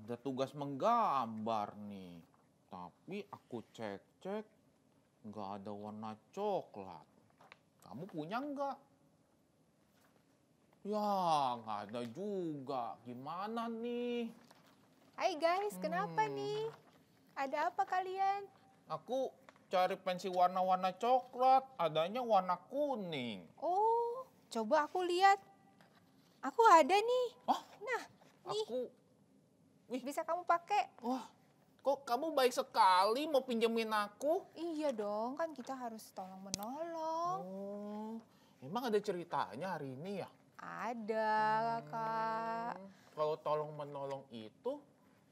ada tugas menggambar nih. Tapi aku cek-cek, nggak ada warna coklat. Kamu punya nggak? Ya, nggak ada juga. Gimana nih? Hai guys, kenapa nih? Ada apa kalian? Aku cari pensil warna-warna coklat, adanya warna kuning. Oh, coba aku lihat. Aku ada nih. Oh, Nah, nih Wih, bisa kamu pakai. wah, kok kamu baik sekali mau pinjemin aku? Iya dong, kan kita harus tolong menolong. Oh, emang ada ceritanya hari ini ya? Ada, Kak. Kalau tolong menolong itu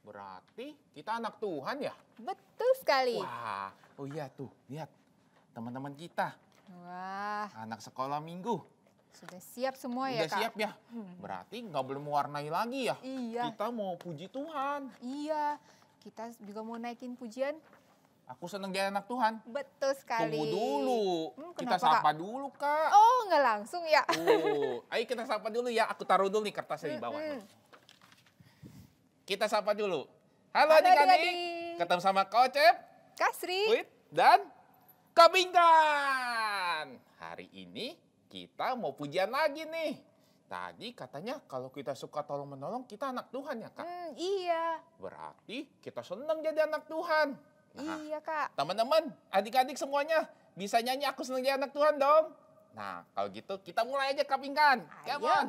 berarti kita anak Tuhan ya? Betul sekali. Wah, oh iya tuh, lihat teman-teman kita, Wah, anak sekolah minggu. sudah siap semua ya, Udah Kak? siap ya? Berarti nggak boleh mewarnai lagi ya? Iya. Kita mau puji Tuhan. Iya, kita juga mau naikin pujian. Aku seneng jadi anak Tuhan. Betul sekali. Tunggu dulu. Kita kenapa, sapa dulu, Kak. Oh, nggak langsung ya? Ayo kita sapa dulu ya. Aku taruh dulu nih kertasnya di bawah. Kita sapa dulu. Halo Halo, adik-adik. adik-adik. Ketemu sama Kocep, Kasri. Wit, dan Kabingkan. Hari ini kita mau pujian lagi nih. Tadi katanya kalau kita suka tolong-menolong, kita anak Tuhan ya, Kak? Iya. Berarti kita senang jadi anak Tuhan. Nah, Iya, Kak. teman-teman, adik-adik semuanya bisa nyanyi Aku Senang Jadi Anak Tuhan dong. Nah, kalau gitu kita mulai aja Kapingkan. Ayo. Come on.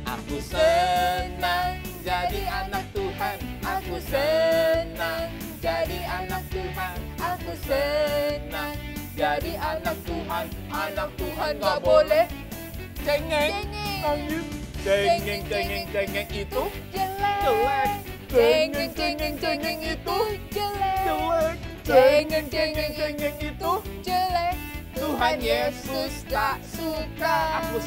Aku senang jadi anak Tuhan. Aku senang jadi anak Tuhan. Aku senang jadi anak Tuhan. Anak Tuhan gak boleh cengeng. Cengeng. Cengeng, cengeng, cengeng itu Jelek. jelek. Cengeng, cengeng, cengeng itu jelek. Jelek. Cengeng, cengeng, cengeng itu jelek. Tuhan Yesus tak suka. Aku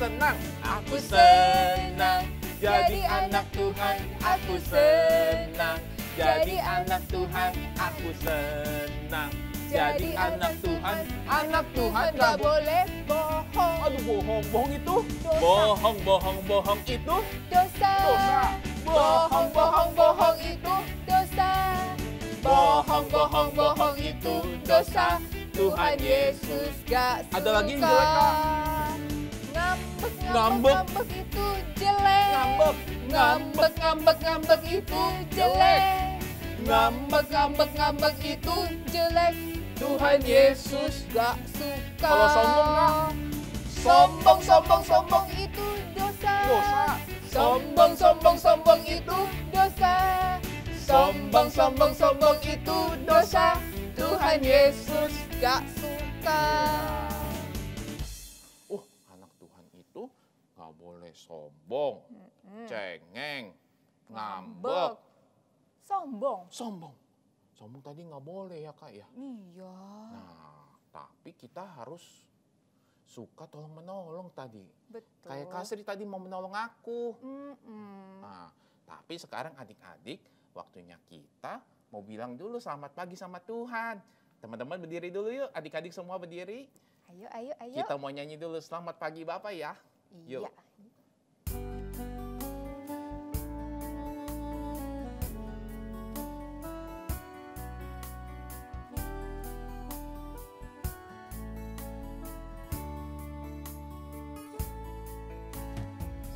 senang jadi anak Tuhan. Aku senang jadi anak Tuhan. Aku senang jadi anak Tuhan. Anak Tuhan gak boleh bohong. Aduh, bohong itu Dosa. bohong itu Dosa. dosa. Bohong itu dosa. Bohong itu dosa. Tuhan Yesus gak suka. Ada lagi yang jelek, Kak? Ngambek itu jelek. Ngambek itu jelek. Ngambek itu jelek. Tuhan Yesus Gak suka. Kalau sombong, Kak? Sombong itu dosa. Dosa. Sombong itu dosa. Sombong itu dosa. Tuhan Yesus gak suka. Anak Tuhan itu gak boleh sombong, cengeng, ngambek, Sombong. Sombong tadi gak boleh ya, Kak ya? Iya. Nah, tapi kita harus suka tolong menolong tadi. Betul. Kayak Kasri tadi mau menolong aku. Mm-mm. Nah, tapi sekarang adik-adik, waktunya kita mau bilang dulu selamat pagi sama Tuhan. Teman-teman berdiri dulu yuk, adik-adik semua berdiri. Ayo. Kita mau nyanyi dulu selamat pagi Bapak ya. Yuk. Iya.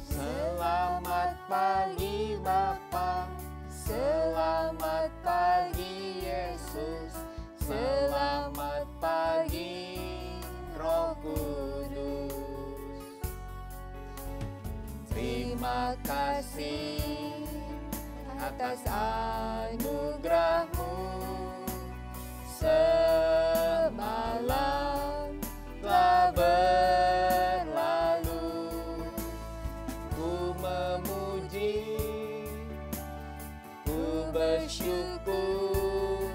Selamat pagi Bapa, selamat pagi Yesus, selamat pagi Roh Kudus. Terima kasih atas anugerah-Mu. Semalam telah berlalu, ku memuji, ku bersyukur,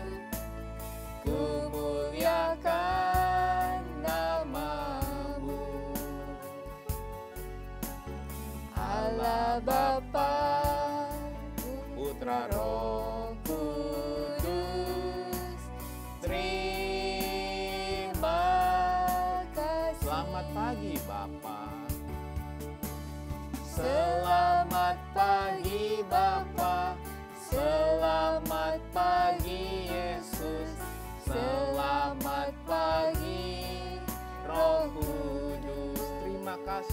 ku muliakan nama-Mu. Allah Bapa, Putra Roh Kudus, terima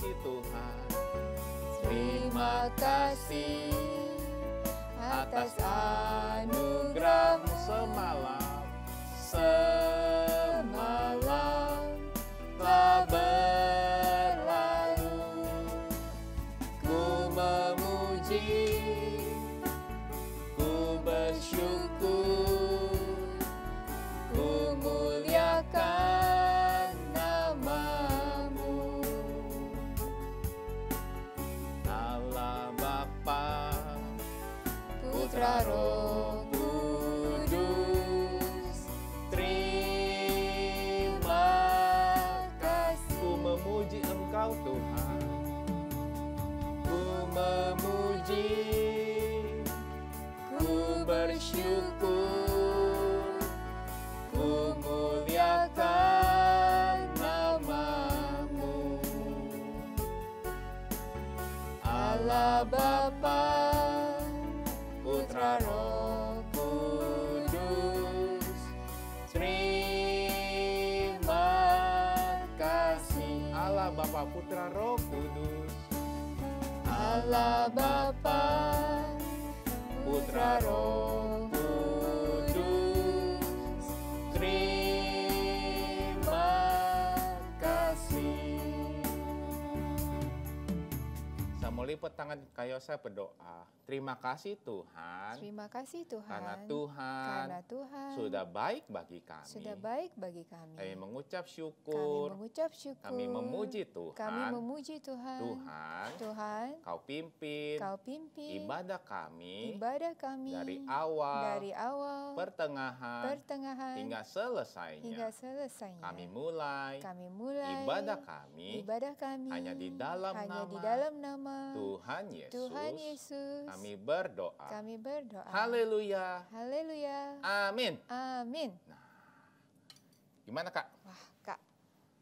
kasih Tuhan. Terima kasih atas anugerah-Mu Semalam, semalam telah berlalu. Ku memuji, ku bersyukur, ku muliakan nama-Mu. Allah Bapa, Putra Roh Kudus, terima kasih. Ku memuji Engkau Tuhan, ku memuji, ku bersyukur, ku muliakan nama-Mu. Allah Bapa, Putra Roh Kudus, terima kasih. Allah Bapa, Putra Roh Kudus. Allah Bapa, Putra Roh Kudus, terima kasih. Saya mau lipat tangan kayak saya berdoa. Terima kasih Tuhan. Terima kasih Tuhan. Karena Tuhan sudah baik bagi kami. Sudah baik bagi kami. Kami mengucap syukur. Kami mengucap syukur. Kami memuji Tuhan. Kami memuji Tuhan. Tuhan, Kau pimpin. Kau pimpin Ibadah kami. Ibadah kami. Dari awal. Pertengahan. Hingga selesainya. Kami mulai. Ibadah kami. Hanya di dalam nama. Tuhan Yesus. Kami berdoa. Haleluya. Amin. Nah, gimana Kak? Wah Kak,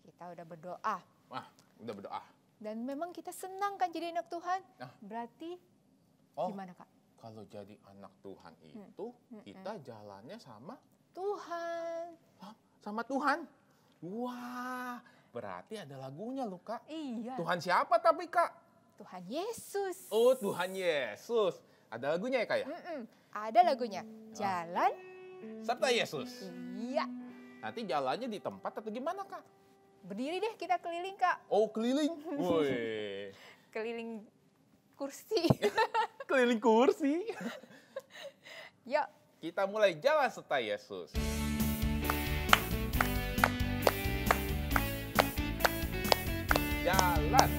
kita udah berdoa. Wah, udah berdoa. Dan memang kita senang kan jadi anak Tuhan. Nah. Berarti gimana Kak? Kalau jadi anak Tuhan itu kita jalannya sama Tuhan. Hah? Sama Tuhan? Wah, berarti ada lagunya loh Kak. Iya. Tuhan siapa tapi Kak? Tuhan Yesus. Oh, Tuhan Yesus. Ada lagunya ya Kak ya? Ada lagunya. Jalan serta Yesus. Iya. Nanti jalannya di tempat atau gimana Kak? Berdiri deh kita keliling Kak. Oh, keliling. Woi. Keliling kursi. Keliling kursi. Yuk. Kita mulai jalan serta Yesus. Jalan.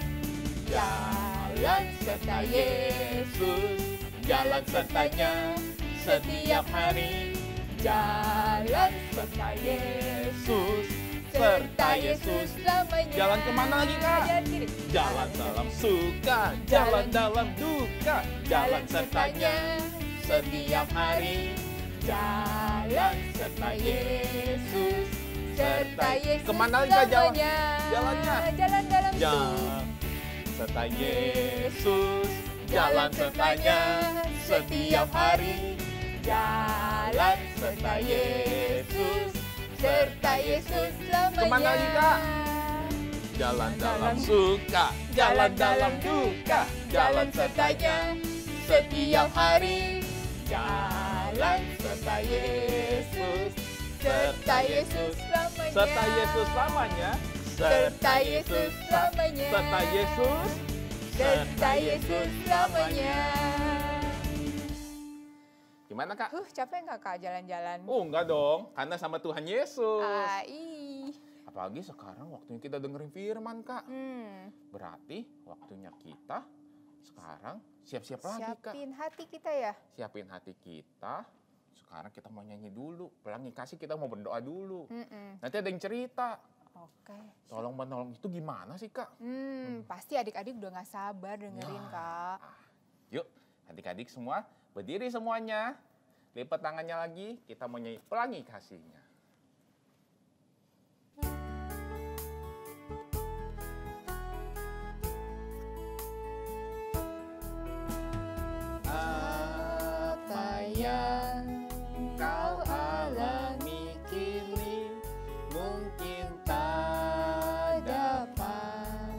Jalan serta Yesus. Jalan sertanya setiap hari. Jalan serta Yesus. Serta Yesus selamanya. Jalan kemana lagi Kak? Jalan kiri. Jalan dalam suka, jalan dalam duka. Jalan sertanya setiap hari. Jalan serta Yesus. Serta Yesus Kemana lagi Kak jalan? Jalannya. Jalan dalam Jalan serta Yesus. Jalan sertanya setiap hari. Jalan serta Yesus. Serta Yesus selamanya. Kemana lagi Kak? Jalan dalam suka, jalan dalam duka. Jalan sertanya setiap hari. Jalan serta Yesus. Serta Yesus selamanya. serta Yesus lamanya. Serta Yesus selamanya. Serta Yesus. Serta Yesus selamanya. Gimana Kak? Capek nggak Kak jalan-jalan? Oh enggak dong, karena sama Tuhan Yesus. Ih. Apalagi sekarang waktunya kita dengerin firman Kak. Berarti waktunya kita sekarang siap-siap lagi Kak. Siapin hati kita ya. Siapin hati kita. Sekarang kita mau nyanyi dulu. Pelangi kasih kita mau berdoa dulu. Nanti ada yang cerita. Oke. Tolong menolong itu gimana sih Kak? Pasti adik-adik udah gak sabar dengerin Kak. Yuk adik-adik semua berdiri semuanya. Lipat tangannya lagi. Kita mau nyanyi pelangi kasihnya. Apa yang kau alami kini mungkin tak dapat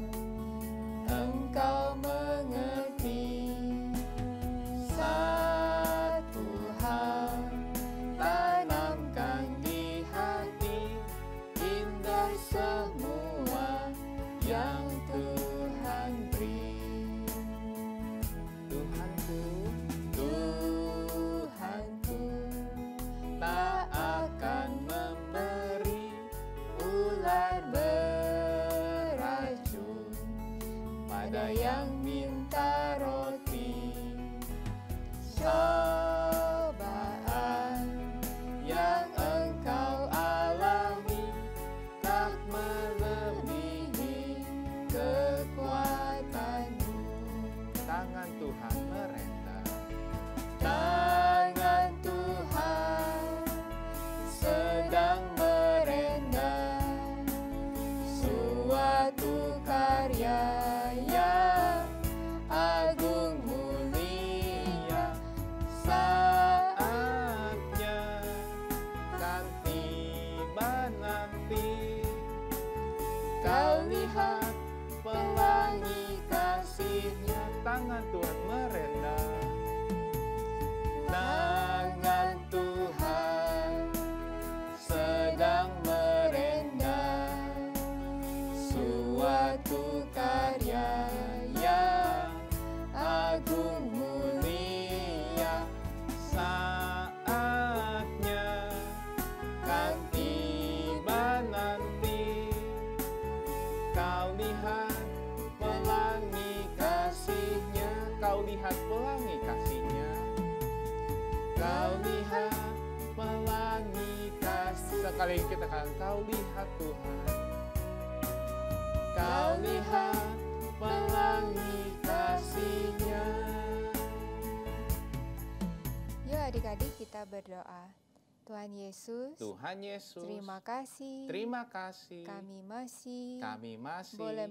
ada yang minta roti. Cobaan yang engkau alami tak melebihi kekuatanmu. Tangan Tuhan merendah. Tangan Tuhan sedang merendah suatu karya yang agung mulia. Saatnya kan tiba nanti, kau lihat pelangi kasih-Nya. Tangan Tuhan merendah. Tangan Tuhan sedang merendah suatu karya yang agung mulia. Saatnya kan tiba nanti, kau lihat pelangi kasih-Nya. Kau lihat pelangi kasih-Nya. Kau lihat pelangi kasih. Sekali lagi kita katakan, kau lihat Tuhan. Kau lihat pelangi kasih-Nya. Yuk adik-adik kita berdoa. Tuhan Yesus, Tuhan Yesus, terima kasih. terima kasih. Kami masih boleh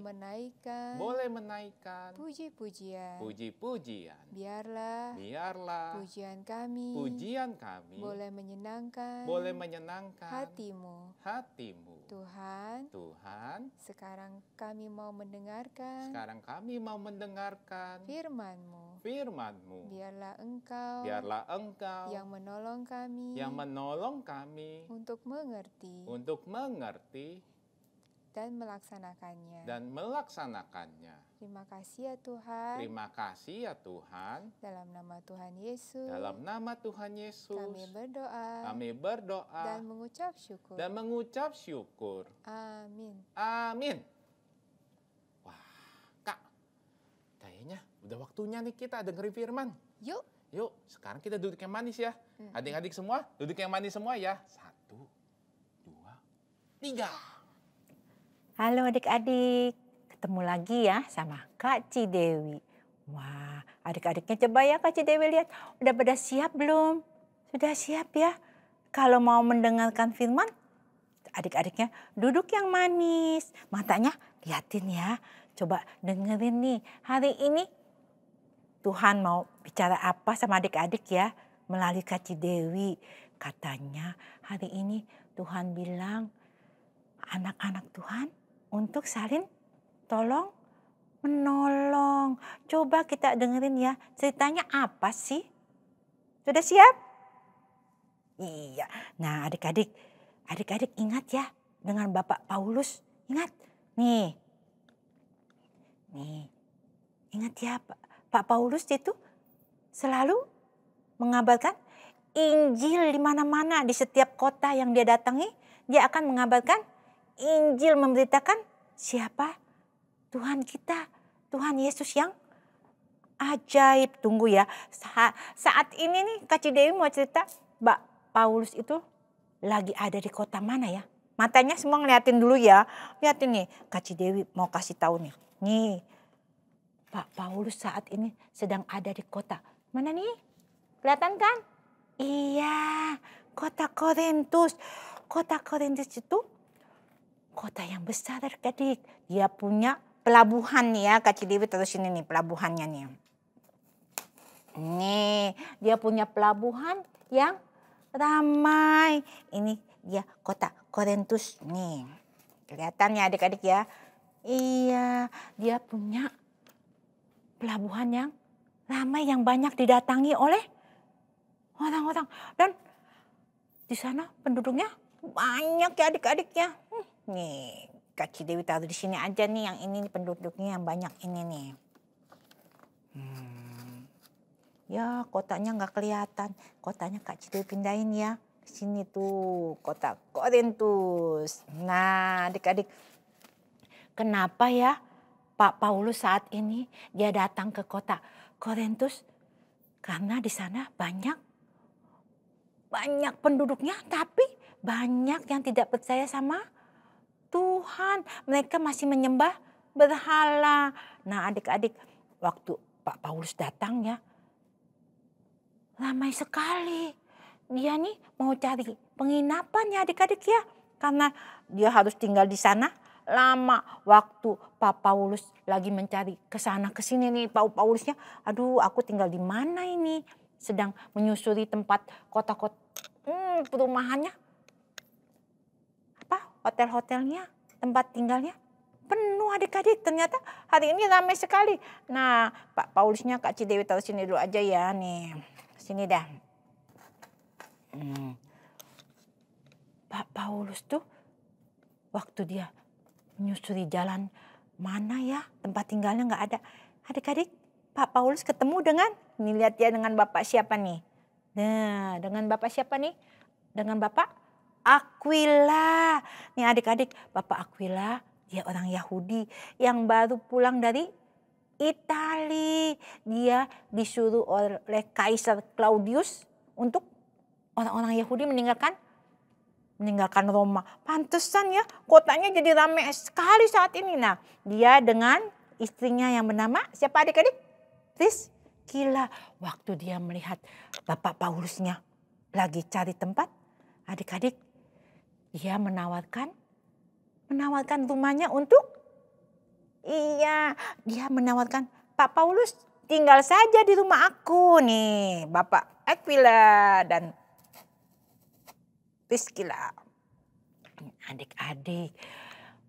menaikkan puji-pujian. puji-pujian. Biarlah pujian kami boleh menyenangkan hatimu. Tuhan, sekarang kami mau mendengarkan firman-Mu. Biarlah Engkau yang menolong kami untuk mengerti dan melaksanakannya. Terima kasih ya Tuhan. Dalam nama Tuhan Yesus. Kami berdoa. Dan mengucap syukur. Amin. Wah, Kak, kayaknya udah waktunya nih kita dengerin firman. Yuk, sekarang kita duduk yang manis ya. Adik-adik semua, duduk yang manis semua ya. 1, 2, 3. Halo adik-adik, ketemu lagi ya sama Kak Cidewi. Wah, adik-adiknya coba ya Kak Cidewi lihat, udah pada siap belum? Sudah siap ya? Kalau mau mendengarkan firman, adik-adiknya duduk yang manis. Matanya liatin ya, coba dengerin nih. Hari ini Tuhan mau bicara apa sama adik-adik ya melalui Kak Cidewi. Katanya hari ini Tuhan bilang anak-anak Tuhan untuk saling tolong menolong. Coba kita dengerin ya, ceritanya apa sih? Sudah siap? Iya. Nah adik-adik ingat ya dengan Bapak Paulus. Ingat? Nih. Ingat ya Pak Paulus itu selalu mengabarkan Injil di mana-mana, di setiap kota yang dia datangi, dia akan mengabarkan Injil, memberitakan siapa Tuhan kita, Tuhan Yesus yang ajaib. Tunggu ya, saat ini nih Kak Cidewi mau cerita, Mbak Paulus itu lagi ada di kota mana ya? Matanya semua ngeliatin dulu ya, liatin nih Kak Cidewi mau kasih tahu nih. Nih, Pak Paulus saat ini sedang ada di kota mana nih? Kelihatan kan? Iya, kota Korintus. Kota Korintus itu kota yang besar adik-adik. Dia punya pelabuhan nih ya, Kak Cidewi terus ini nih pelabuhannya nih. Nih, dia punya pelabuhan yang ramai. Ini dia kota Korintus nih. Kelihatan ya adik-adik ya. Iya, dia punya pelabuhan yang ramai, yang banyak didatangi oleh orang-orang. Dan di sana penduduknya banyak ya adik-adiknya. Nih, Kak Cidewi taruh di sini aja nih, yang ini penduduknya yang banyak ini nih. Ya, kotanya nggak kelihatan. Kotanya Kak Cidewi pindahin ya. Ke sini tuh, kota Korintus. Nah, adik-adik, kenapa ya Pak Paulus saat ini dia datang ke kota Korintus karena di sana banyak penduduknya, tapi banyak yang tidak percaya sama Tuhan. Mereka masih menyembah berhala. Nah adik-adik, waktu Pak Paulus datang ya, ramai sekali. Dia nih mau cari penginapan ya adik-adik ya. Karena dia harus tinggal di sana lama. Waktu Pak Paulus lagi mencari ke sana ke sini nih, Pak Paulusnya, aduh aku tinggal di mana ini? Sedang menyusuri tempat kota-kota perumahannya. Hotel-hotelnya, tempat tinggalnya penuh adik-adik. Ternyata hari ini ramai sekali. Nah, Pak Paulusnya Kak Cidewi taruh sini dulu aja ya nih. Sini dah. Pak Paulus tuh waktu dia menyusuri jalan mana ya tempat tinggalnya nggak ada. Adik-adik, Pak Paulus ketemu dengan, ini lihat ya dengan Bapak siapa nih? Nah, dengan Bapak siapa nih? Dengan Bapak Aquila. Nih adik-adik, Bapak Aquila dia orang Yahudi yang baru pulang dari Itali. Dia disuruh oleh Kaisar Claudius untuk orang-orang Yahudi meninggalkan Roma. Pantesan ya kotanya jadi ramai sekali saat ini. Nah dia dengan istrinya yang bernama siapa adik-adik? Priscilla. Waktu dia melihat Bapak Paulusnya lagi cari tempat, adik-adik, dia menawarkan rumahnya untuk, dia menawarkan, Pak Paulus tinggal saja di rumah aku nih, Bapak Aquila dan Priscilla. Adik-adik,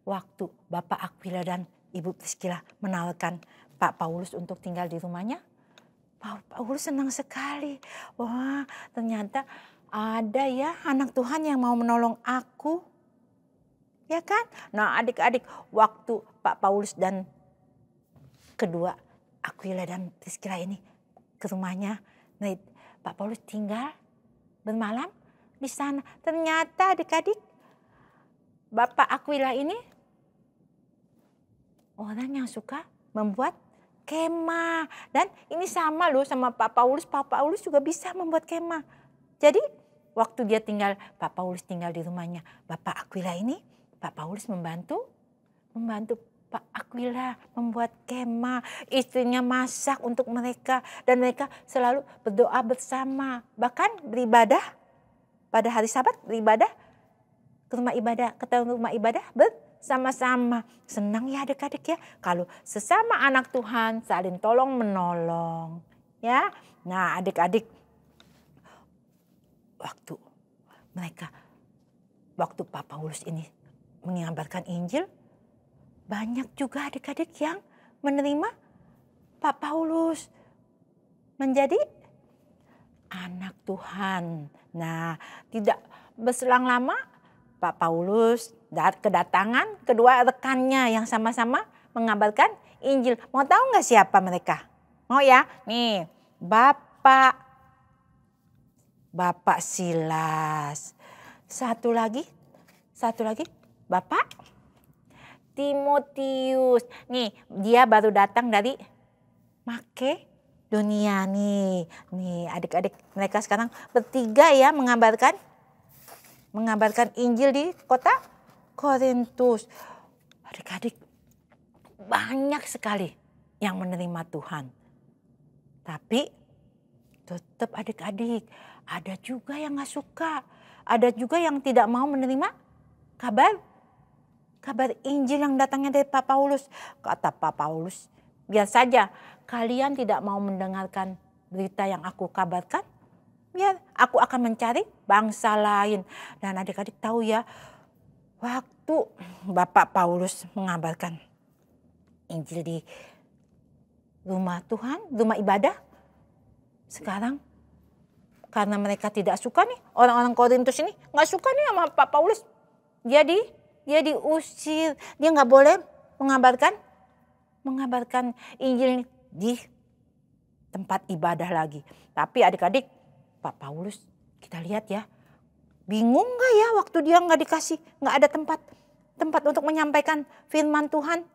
waktu Bapak Aquila dan Ibu Priscilla menawarkan Pak Paulus untuk tinggal di rumahnya, Pak Paulus senang sekali. Wah, ternyata ada ya anak Tuhan yang mau menolong aku. Ya kan? Nah adik-adik, waktu Pak Paulus dan kedua Aquila dan Priscilla ini ke rumahnya, nah, Pak Paulus tinggal bermalam di sana. Ternyata adik-adik, Bapak Aquila ini orang yang suka membuat kemah. Dan ini sama loh sama Pak Paulus. Pak Paulus juga bisa membuat kemah. Jadi waktu dia Pak Paulus tinggal di rumahnya Bapak Aquila ini, Pak Paulus membantu Pak Aquila membuat kemah. Istrinya masak untuk mereka dan mereka selalu berdoa bersama. Bahkan beribadah pada hari Sabat, beribadah ke rumah ibadah bersama-sama. Senang ya adik-adik ya kalau sesama anak Tuhan saling tolong menolong ya. Nah adik-adik, waktu Pak Paulus ini mengabarkan Injil, banyak juga adik-adik yang menerima Pak Paulus menjadi anak Tuhan. Nah tidak berselang lama Pak Paulus kedatangan kedua rekannya yang sama-sama mengabarkan Injil. Mau tahu nggak siapa mereka? Mau ya? Nih, Bapak Silas. Satu lagi Bapak Timotius. Nih, dia baru datang dari Makedonia nih. Nih, adik-adik, mereka sekarang bertiga ya mengabarkan Injil di kota Korintus. Adik-adik, banyak sekali yang menerima Tuhan. Tapi tetap adik-adik, ada juga yang gak suka. Ada juga yang tidak mau menerima kabar Injil yang datangnya dari Pak Paulus. Kata Pak Paulus, biar saja kalian tidak mau mendengarkan berita yang aku kabarkan, biar aku akan mencari bangsa lain. Dan adik-adik tahu ya, waktu Bapak Paulus mengabarkan Injil di rumah Tuhan, rumah ibadah, sekarang karena mereka tidak suka nih, orang-orang Korintus ini nggak suka nih sama Pak Paulus. Dia diusir, dia nggak boleh mengabarkan Injil di tempat ibadah lagi. Tapi adik-adik, Pak Paulus kita lihat ya, bingung nggak ya waktu dia nggak ada tempat untuk menyampaikan firman Tuhan.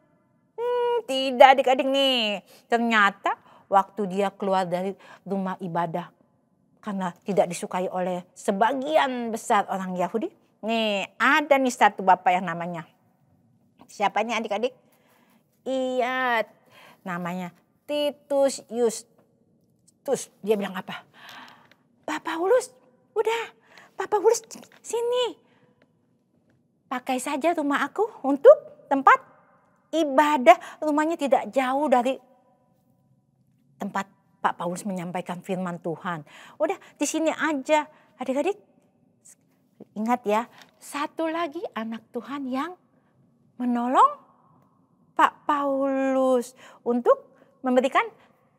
Tidak adik-adik nih. Ternyata waktu dia keluar dari rumah ibadah karena tidak disukai oleh sebagian besar orang Yahudi. Nih ada nih satu bapak yang namanya. Siapa nih adik-adik? Iya, namanya Titus Justus. Dia bilang apa? Pak Paulus, udah Pak Paulus sini. Pakai saja rumah aku untuk tempat ibadah. Rumahnya tidak jauh dari tempat Pak Paulus menyampaikan firman Tuhan. Udah di sini aja. Adik-adik ingat ya, satu lagi anak Tuhan yang menolong Pak Paulus untuk memberikan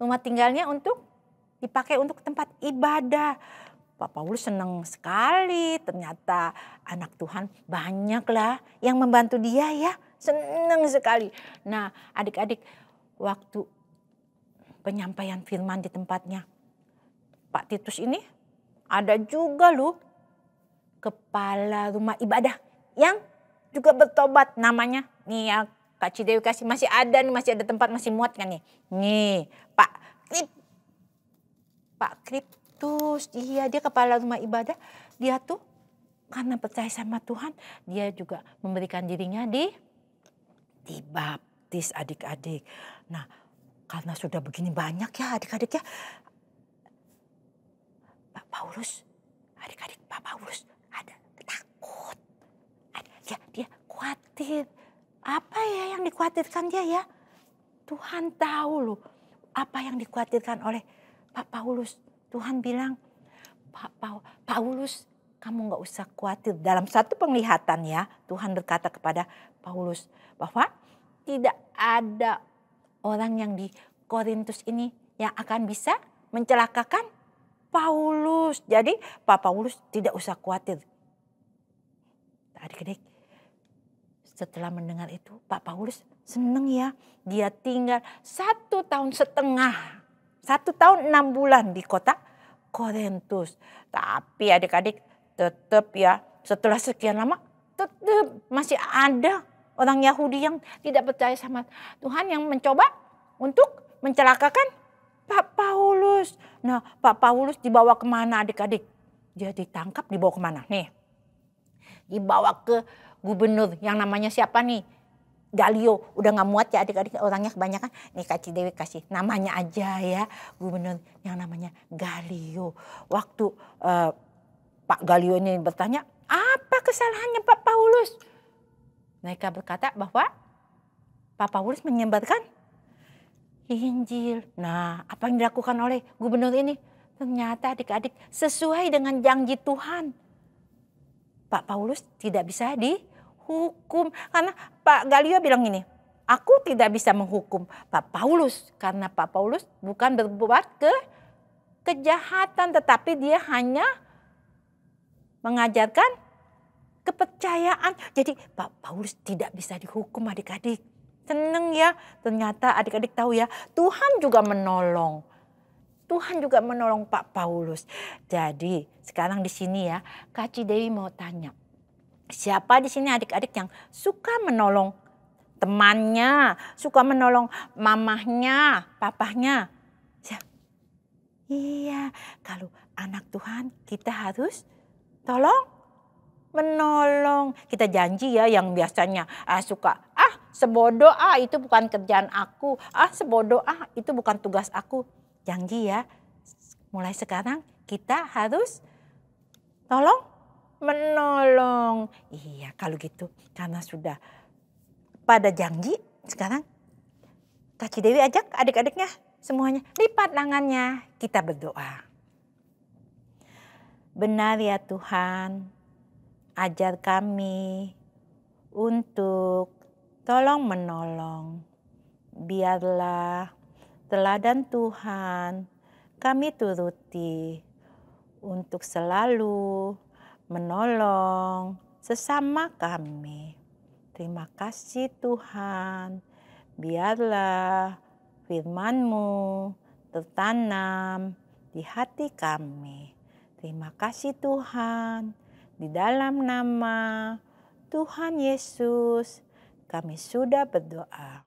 rumah tinggalnya untuk dipakai untuk tempat ibadah. Pak Paulus senang sekali, ternyata anak Tuhan banyaklah yang membantu dia ya. Senang sekali. Nah adik-adik, waktu penyampaian firman di tempatnya Pak Titus ini ada juga loh kepala rumah ibadah yang juga bertobat, namanya nih ya Kak Cidewi kasih, masih ada tempat, masih muat kan nih. Nih Pak Kriptus, iya dia kepala rumah ibadah. Dia tuh karena percaya sama Tuhan, dia juga memberikan dirinya dibaptis adik-adik. Nah karena sudah begini banyak ya adik-adik ya, Pak Paulus ada takut. Dia khawatir. Apa ya yang dikhawatirkan dia ya? Tuhan tahu loh apa yang dikhawatirkan oleh Pak Paulus. Tuhan bilang, Paulus kamu gak usah khawatir. Dalam satu penglihatan ya, Tuhan berkata kepada Paulus bahwa tidak ada orang yang di Korintus ini yang akan bisa mencelakakan Paulus. Jadi Pak Paulus tidak usah khawatir. Adik-adik, setelah mendengar itu Pak Paulus senang ya. Dia tinggal 1 tahun setengah. 1 tahun 6 bulan di kota Korintus. Tapi adik-adik tetap ya, setelah sekian lama tetap masih ada orang Yahudi yang tidak percaya sama Tuhan yang mencoba untuk mencelakakan Pak Paulus. Nah Pak Paulus dibawa kemana adik-adik? Dia ditangkap, dibawa kemana? Nih, dibawa ke gubernur yang namanya siapa nih? Galio. Udah gak muat ya adik-adik, orangnya kebanyakan. Nih Kak Cidewi kasih namanya aja ya, gubernur yang namanya Galio. Waktu Pak Galio ini bertanya, apa kesalahannya Pak Paulus? Mereka berkata bahwa Pak Paulus menyebarkan Injil. Nah apa yang dilakukan oleh gubernur ini? Ternyata adik-adik sesuai dengan janji Tuhan. Pak Paulus tidak bisa dihukum. Karena Pak Galio bilang ini, aku tidak bisa menghukum Pak Paulus. Karena Pak Paulus bukan berbuat kejahatan, tetapi dia hanya mengajarkan kepercayaan. Jadi Pak Paulus tidak bisa dihukum adik-adik. Seneng ya, ternyata adik-adik tahu ya, Tuhan juga menolong. Tuhan juga menolong Pak Paulus. Jadi sekarang di sini ya, Kak Cidewi mau tanya, siapa di sini adik-adik yang suka menolong temannya, suka menolong mamahnya, papahnya? Iya, kalau anak Tuhan kita harus tolong menolong. Kita janji ya, yang biasanya suka sebodoh itu bukan kerjaan aku, sebodoh itu bukan tugas aku. Janji ya, mulai sekarang kita harus tolong menolong. Iya kalau gitu, karena sudah pada janji, sekarang Kak Cidewi ajak adik-adiknya semuanya lipat tangannya, kita berdoa. Benar ya Tuhan, ajar kami untuk tolong menolong. Biarlah teladan Tuhan kami turuti untuk selalu menolong sesama kami. Terima kasih Tuhan, biarlah firman-Mu tertanam di hati kami. Terima kasih Tuhan, di dalam nama Tuhan Yesus kami sudah berdoa.